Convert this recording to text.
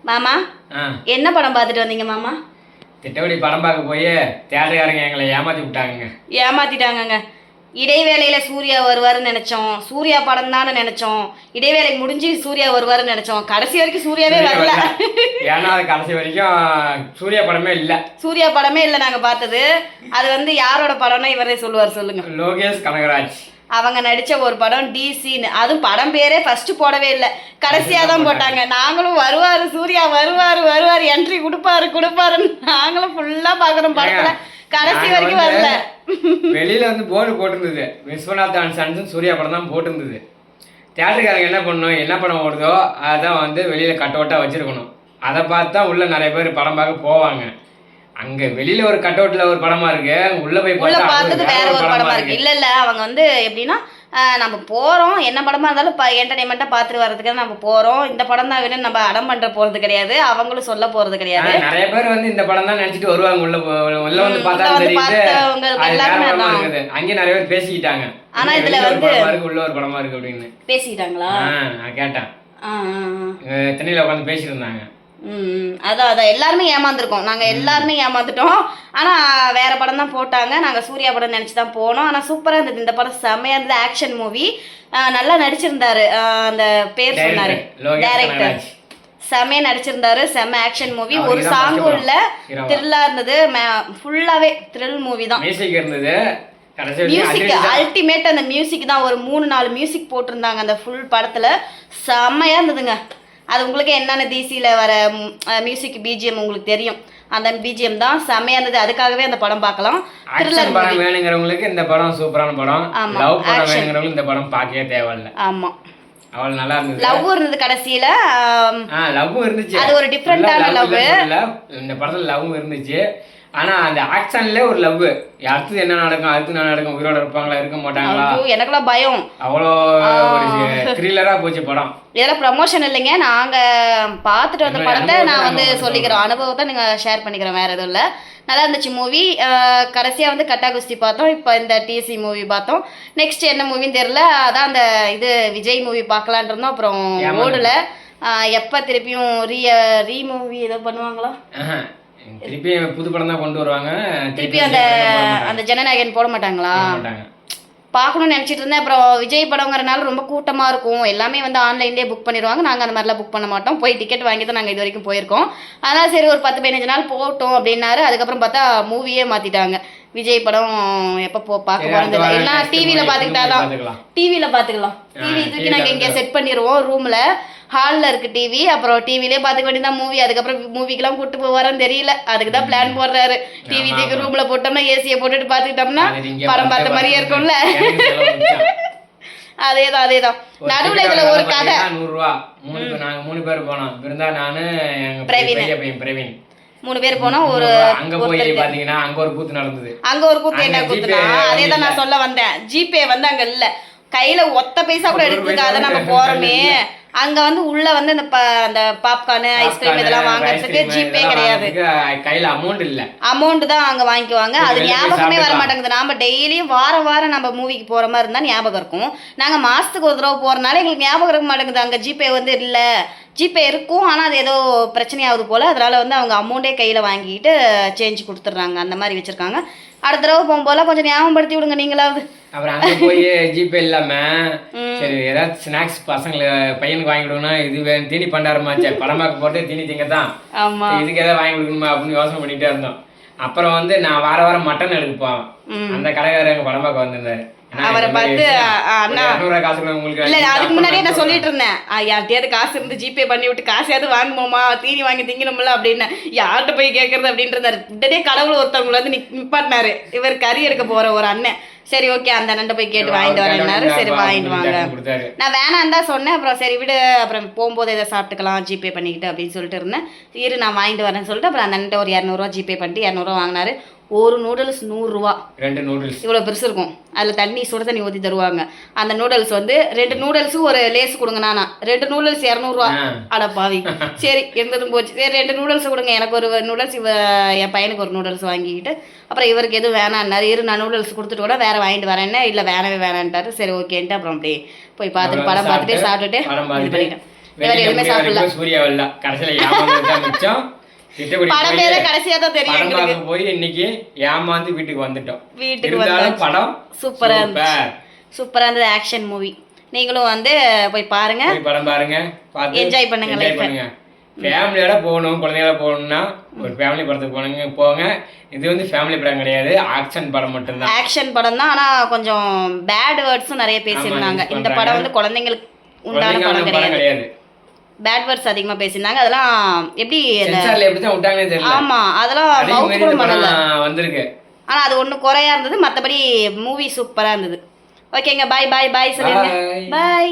மாமா என்ன படம் பார்த்துட்டு வந்தீங்க மாமா? திட்டவடி படம் பார்க்க போய் தேட்டருக்காரங்க எங்களை ஏமாத்தி விட்டாங்க. ஏமாத்திட்டாங்கங்க. இடைவேளையில சூர்யா வருவாருன்னு நினைச்சோம். சூர்யா படம் தானே நினைச்சோம். இடைவேளை முடிஞ்சு சூர்யா வருவாருன்னு நினைச்சோம். கடைசி வரைக்கும் சூர்யாவே வரல. ஏன்னா அது கடைசி வரைக்கும் சூர்யா படமே இல்ல. சூர்யா படமே இல்ல நாங்க பார்த்தது. அது யாரோட படம்னா இவரே சொல்லுவார், சொல்லுங்க. லோகேஷ் கனகராஜ் அவங்க நடிச்ச ஒரு படம் டிசின்னு. அதுவும் படம் பேரே ஃபர்ஸ்ட் போடவே இல்லை, கடைசியா தான் போட்டாங்க. நாங்களும் வருவாரு சூர்யா வருவாரு என்ட்ரி கொடுப்பாருன்னு நாங்களும் ஃபுல்லா பாக்குறோம் படத்துல. கடைசி வரைக்கும் வரல. வெளியில போர்டு போட்டிருந்தது, விஸ்வநாத் அண்ட் சன்ஸ் சூர்யா படம் தான் போட்டிருந்தது. தேட்டருக்காரங்க என்ன பண்ணணும், என்ன படம் ஓடுதோ அதான் வெளியில கட் அவுட்டா வச்சிருக்கணும். அதை பார்த்தா உள்ள நிறைய பேர் படம் பார்க்க போவாங்க. அங்க வெளியில ஒரு கட் அவுட்ல ஒரு படமா இருக்கு, உள்ள போய் பார்த்தது வேற ஒரு படமா இருக்கு. இல்ல அவங்க எப்படின்னா நம்ம போறோம், என்ன படமா இருந்தாலும் என்டர்டைன்மெண்டா பாத்துட்டு வர்றதுக்கு நம்ம போறோம். இந்த படம் தான் வேணும் நம்ம அடம் பண்ற போறது கிடையாது, அவங்களும் சொல்ல போறது கிடையாது. நிறைய பேர் இந்த படம் தான் நினைச்சிட்டு வருவாங்க. உள்ள வந்து பார்த்தா தெரியுது. அங்கே நிறைய பேர் பேசிக்கிட்டாங்க. ஆனா இதுல உள்ள ஒரு படமா இருக்கு அப்படின்னு பேசிக்கிட்டாங்களா? நான் கேட்டேன். தண்ணியில உட்காந்து பேசிட்டு இருந்தாங்க. அதான் எல்லாருமே ஏமாந்துருக்கோம். நாங்க எல்லாருமே ஏமாந்துட்டோம். ஆனா வேற படம் தான் போட்டாங்க. நாங்க சூர்யா படம் நினைச்சுதான் போனோம். ஆனா சூப்பரா இருந்தது. இந்த படம் செம்மையா இருந்தது. ஆக்ஷன் மூவி, நல்லா நடிச்சிருந்தாரு. அந்த பேர் சொன்னாரு டைரக்டர், செம்மையா நடிச்சிருந்தாரு. செம்ம ஆக்ஷன் மூவி. ஒரு சாங்கும் இல்ல, த்ரில்லா இருந்தது. ஃபுல்லாவே த்ரில் மூவி தான். Music ultimate. அந்த மியூசிக் தான் ஒரு 3-4 மியூசிக் போட்டிருந்தாங்க அந்த ஃபுல் படத்துல. செம்மையா இருந்ததுங்க. அது உங்களுக்கு என்னென்ன டிசியில் வர மியூசிக் பிஜிஎம் உங்களுக்கு தெரியும். அந்த பிஜிஎம் தான் செம்மையா இருந்தது. அதுக்காகவே அந்த படம் பார்க்கலாம். த்ரில்லர் படம் வேணுங்கிறவங்களுக்கு இந்த படம் சூப்பரான படம். லவ் படம் வேணுங்கிறவங்களுக்கு இந்த படம் பார்க்கவே தேவையில்லை. ஆமா, அவ்வளவு நல்லா இருந்தது. லவ் இருந்தது கடைசியில. லவ் இருந்துச்சு. அது ஒரு டிஃபரெண்டான லவ். இந்த படத்துல லவ் இருந்துச்சு. ஆனா அந்த ஆக்ஷன்ல ஒரு லவ். அடுத்து என்ன நடக்கும், அடுத்து என்ன நடக்கும், உயிரோட இருப்பாங்களா இருக்க மாட்டாங்களா, எனக்குலாம் பயம். அவ்வளோ ஒரு த்ரில்லரா போச்சு படம். இதெல்லாம் ப்ரமோஷன் இல்லைங்க, நாங்க பார்த்துட்டு வந்த படத்தை நான் சொல்லிக்கிறோம். அனுபவத்தை நீங்க ஷேர் பண்ணிக்கிறோம், வேற எதுவும் இல்லை. நல்லா இருந்துச்சு மூவி. கடைசியா கட்டா குஸ்தி பார்த்தோம். இப்போ இந்த டிசி மூவி பார்த்தோம். நெக்ஸ்ட் என்ன மூவின்னு தெரியல. அதான் அந்த விஜய் மூவி பார்க்கலான் இருந்தோம். அப்புறம் ஓடல. எப்ப திருப்பியும் ரீ மூவி ஏதோ பண்ணுவாங்களா? திருப்பி புது படம் தான் கொண்டு வருவாங்க. திருப்பி அந்த ஜனநாயகன் போட மாட்டாங்களா? பார்க்கணும்னு நினச்சிட்டு இருந்தேன். அப்புறம் விஜய் படங்கிறனால ரொம்ப கூட்டமாக இருக்கும். எல்லாமே ஆன்லைன்லேயே புக் பண்ணிடுவாங்க. நாங்கள் அந்த மாதிரிலாம் புக் பண்ண மாட்டோம். போய் டிக்கெட் வாங்கி தான் நாங்கள் இது வரைக்கும் போயிருக்கோம். அதனால் சரி ஒரு 10-15 நாள் போட்டோம் அப்படின்னாரு. அதுக்கப்புறம் பார்த்தா மூவியே மாற்றிட்டாங்க. விஜய் படம் எப்போ பார்க்க போகிறது இல்லை, டிவியில் பார்த்துக்கிட்டாதான். டிவியில் பார்த்துக்கலாம். டிவி தூக்கி நாங்கள் இங்கே செட் பண்ணிடுவோம் ரூமில். ஹாலில் இருக்குது டிவி. அப்புறம் டிவிலே பார்த்துக்க வேண்டியதான் மூவி. அதுக்கப்புறம் மூவிக்கெல்லாம் கூப்பிட்டு போவாரான்னு தெரியல. அதுக்கு தான் பிளான் போடுறாரு. டிவி தூக்கி ரூமில் போட்டோம்னா ஏசியை போட்டுட்டு பார்த்துக்கிட்டோம்னா படம் பார்த்த மாதிரியே இருக்கும்ல. அதேதான். நடுவுல இதுல ஒரு கதை. 100 ரூபா. நாங்க 3 பேர் போனோம். இருந்தா நானு பிரவீன் 3 பேர் போனோம். ஒரு அங்க போய் பாத்தீங்கன்னா அங்க ஒரு கூத்து நடந்தது. அங்க ஒரு கூத்து என்ன கூத்துனா அதேதான் நான் சொல்ல வந்தேன். ஜிபே அங்க இல்ல, கையில ஒத்த பைசா கூட எடுத்துக்காத நம்ம போறோமே. அங்க உள்ள அந்த பாப்கார்னு ஐஸ்கிரீம் இதெல்லாம் வாங்குறதுக்கு ஜிபே கிடையாது. கையில அமௌண்ட் இல்ல, அமௌண்ட் தான் அங்க வாங்கிக்குவாங்க. அது ஞாபகமே வர மாட்டேங்குது. நாம டெய்லியும் வாரம் நம்ம மூவிக்கு போற மாதிரி இருந்தா ஞாபகம் இருக்கும். நாங்க மாசத்துக்கு ஒரு தடவை போறதுனால எங்களுக்கு ஞாபகம் இருக்க மாட்டேங்குது. அங்க ஜிபே இல்ல. ஜிபே இருக்கும், ஆனால் அது ஏதோ பிரச்சனையாகுது போல். அதனால் அவங்க அமௌண்ட்டே கையில் வாங்கிட்டு சேஞ்ச் கொடுத்துட்றாங்க. அந்த மாதிரி வச்சுருக்காங்க. அடுத்த தடவை போகும்போதெல்லாம் கொஞ்சம் ஞாபகப்படுத்தி விடுங்க நீங்களாவது. அப்புறம் அங்கே போய் ஜிபே இல்லாமல் சரி ஏதாவது ஸ்நாக்ஸ் பையனுக்கு வாங்கி கொடுக்கணும். இது தீனி பண்டாரமாச்சே, படமாக்கு போட்டு தீனி திங்க தான், இதுக்கு எதாவது வாங்கி கொடுக்கணுமா அப்படின்னு யோசனை பண்ணிகிட்டே இருந்தோம். அப்புறம் நான் வாரம் மட்டன் எடுக்க போவேன். அந்த கடைக்காரர் எங்கள் படமாக்கு வந்திருந்தாரு. அவரை பார்த்து இல்ல அதுக்கு முன்னாடியே நான் சொல்லிட்டு இருந்தேன், யார்கிட்டயாவது காசு இருந்து ஜிபே பண்ணி விட்டு காசையாவது வாங்குவோமா, தீனி வாங்கி திங்கணும்ல அப்படின்னு. யார்கிட்ட போய் கேட்கறது அப்படின்றாரு. உடனே கடவுள் ஒருத்தவங்களை நிப்பாட்டினாரு. இவர் கறி எடுக்க போற ஒரு அண்ணன். சரி ஓகே அந்த அண்ணன் போய் கேட்டு வாங்கிட்டு வரேன்னாரு. சரி வாங்கிட்டு வாங்க. நான் வேணாம் தான் சொன்னேன். அப்புறம் சரி விடு, அப்புறம் போகும்போது இதை சாப்பிட்டுக்கலாம் ஜிபே பண்ணிக்கிட்டு அப்படின்னு சொல்லிட்டு இருந்தேன். இரு நான் வாங்கிட்டு வரேன்னு சொல்லிட்டு அப்புறம் அந்த அண்ணன் ஒரு 200 ரூபா ஜிபே பண்ணிட்டு 200 ரூபா வாங்கினாரு. ஒரு நூடுல்ஸ் 100 ரூபா. 2 நூடுல்ஸ் இவ்வளோ பெருசு இருக்கும். அதில் சுட தண்ணி ஊற்றி தருவாங்க. அந்த நூடுல்ஸ் 2 நூடுல்ஸும் ஒரு லேஸ் கொடுங்க. நானா 2 நூடுல்ஸ் 200 ரூபா. அட பாவி. சரி இருந்ததும் போச்சு. சரி 2 நூடுல்ஸ் கொடுங்க, எனக்கு ஒரு நூடுல்ஸ், என் பையனுக்கு ஒரு நூடுல்ஸ் வாங்கிக்கிட்டு அப்புறம் இவருக்கு எதுவும் வேணான்னாரு. நான் நூடுல்ஸ் கொடுத்துட்டு கூட வேறு வாங்கிட்டு வரேன்னு. இல்லை வேணவே வேணான்ட்டாரு. சரி ஓகேன்ட்டு அப்புறம் அப்படியே போய் பார்த்துட்டு படம் பார்த்துட்டு சாப்பிட்டுட்டு இது பண்ணிட்டேன். வேற எதுவுமே சாப்பிடல. சூர்யா வரல, கடைசியில ஏமாந்ததுதான் மிச்சம். திட்டக்குடி படம் பேரே கடைசியா தான் தெரியும் படம் எங்களுக்கு. பார்க்க போய் இன்னைக்கு ஏமாந்து வீட்டுக்கு வந்துட்டோம். வீட்டுக்கு இருந்தாலும் படம் சூப்பரா இருந்துச்சு. சூப்பரா இருந்தது ஆக்ஷன் மூவி. நீங்களும் வந்து போய் பாருங்க, போய் படம் பாருங்க, பார்த்து என்ஜாய் பண்ணுங்க. என்ஜாய் பண்ணுங்க. ஃபேமிலியோட போகணும், குழந்தைகளோட போகணும்னா ஒரு ஃபேமிலி படத்துக்கு போங்க. இது வந்து ஃபேமிலி படம் கிடையாது, ஆக்ஷன் படம் மட்டும்தான். ஆக்ஷன் படம் தான், ஆனா கொஞ்சம் பேட் வேர்ட்ஸும் நிறைய பேசியிருந்தாங்க. இந்த படம் வந்து குழந்தைங்களுக்கு உண்டான படம் கிடையாது. பேட் வேர்ட்ஸ் அதிகமா பேசியிருந்தாங்க. அதெல்லாம் எப்படி சென்சார்ல எப்படி தான் விட்டாங்கன்னே தெரியல. ஆமா, அதெல்லாம் மவுத் கூட பண்ணல வந்திருக்கு. ஆனா அது ஒண்ணு குறையா இருந்தது, மத்தபடி மூவி சூப்பரா இருந்தது. ஓகேங்க, பாய் பாய் பாய் சொல்லுங்க. பாய்.